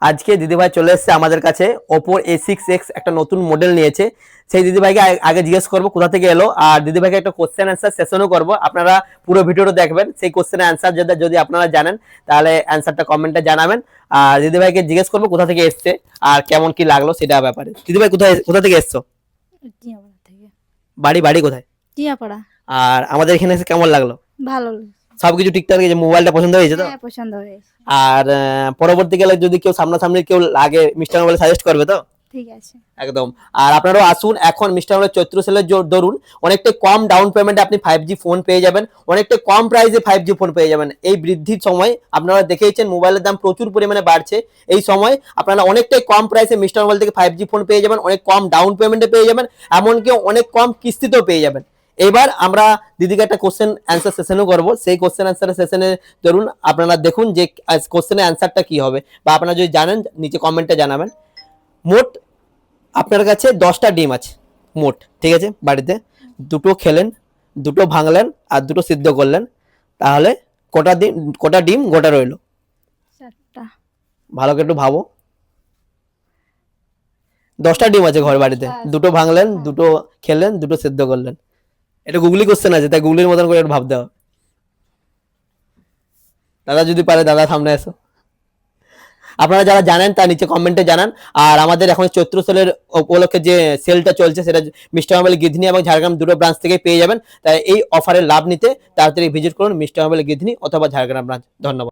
আজকে দিদিভাই চলে এসেছে আমাদের কাছে ওপোর A6X একটা নতুন মডেল নিয়েছে। সেই দিদিভাইকে আগে জিজ্ঞেস করবো কোথা থেকে এলো, আর দিদিভাইকে একটা কোশ্চেন অ্যান্সার সেশনও করবো। আপনারা পুরো ভিডিওটা দেখবেন, সেই কোশ্চেন অ্যান্সার যদি আপনারা জানেন তাহলে অ্যান্সারটা কমেন্টে জানাবেন। আর দিদিভাইকে জিজ্ঞেস করবো কোথা থেকে এসছে আর কেমন কি লাগলো সেটা ব্যাপারে। দিদিভাই কোথা থেকে এসছো? টিয়াপাড়া থেকে। বাড়ি কোথায়? টিয়াপাড়া। আর আমাদের এখানে এসে কেমন লাগলো? ভালো। সবকিছু ঠিকঠাক আছে? মোবাইলটা পছন্দ হয়েছে তো? হ্যাঁ, পছন্দ হয়েছে। আর পরবর্তীকালে যদি কেউ সামনাসামনি কেউ লাগে মিস্টার মোবাইল সাজেস্ট করবে তো? ঠিক আছে। একদম। আর আপনারাও আসুন, এখন মিস্টার মোবাইল চৈত্র সেলের দরুন অনেকটা কম ডাউন পেমেন্টে আপনি 5G ফোন পেয়ে যাবেন, অনেকটা কম প্রাইসে 5G ফোন পেয়ে যাবেন। এই বৃদ্ধির সময় আপনারা দেখেইছেন মোবাইলের দাম প্রচুর পরিমাণে বাড়ছে, এই সময় আপনারা অনেকটাই কম প্রাইসে মিস্টার মোবাইল থেকে 5G ফোন পেয়ে যাবেন, অনেক কম ডাউন পেমেন্টে পেয়ে যাবেন, এমনকি অনেক কম কিস্তিতেও পেয়ে যাবেন। এবার আমরা দিদিকে একটা কোশ্চেন অ্যান্সার সেশনও করবো, সেই কোশ্চেন অ্যান্সার সেশনে ধরুন আপনারা দেখুন যে কোশ্চেনের অ্যান্সারটা কি হবে, বা আপনারা যদি জানেন নিচে কমেন্টে জানাবেন। মোট আপনার কাছে 10টা ডিম আছে মোট, ঠিক আছে? বাড়িতে দুটো খেলেন, দুটো ভাঙলেন আর দুটো সিদ্ধ করলেন, তাহলে কটা ডিম গোটা রইলো? 4টা। ভালো করে একটু ভাবো। 10টা ডিম আছে ঘর বাড়িতে, দুটো ভাঙলেন, দুটো খেলেন, দুটো সিদ্ধ করলেন। এটা গুগলি কোশ্চেন আছে, তাই গুগলির মতন করে একটু ভাবতে হবে। দাদা যদি পারে দাদা সামনে এসো। আপনারা যারা জানেন তার নিচে কমেন্টে জানান। আর আমাদের এখন চৈত্র সেলের উপলক্ষে যে সেলটা চলছে সেটা মিস্টার মোবাইল গিধনি এবং ঝাড়গ্রাম দুটো ব্রাঞ্চ থেকে পেয়ে যাবেন। তাই এই অফারের লাভ নিতে তাড়াতাড়ি ভিজিট করুন মিস্টার মোবাইল গিধনি অথবা ঝাড়গ্রাম ব্রাঞ্চ। ধন্যবাদ।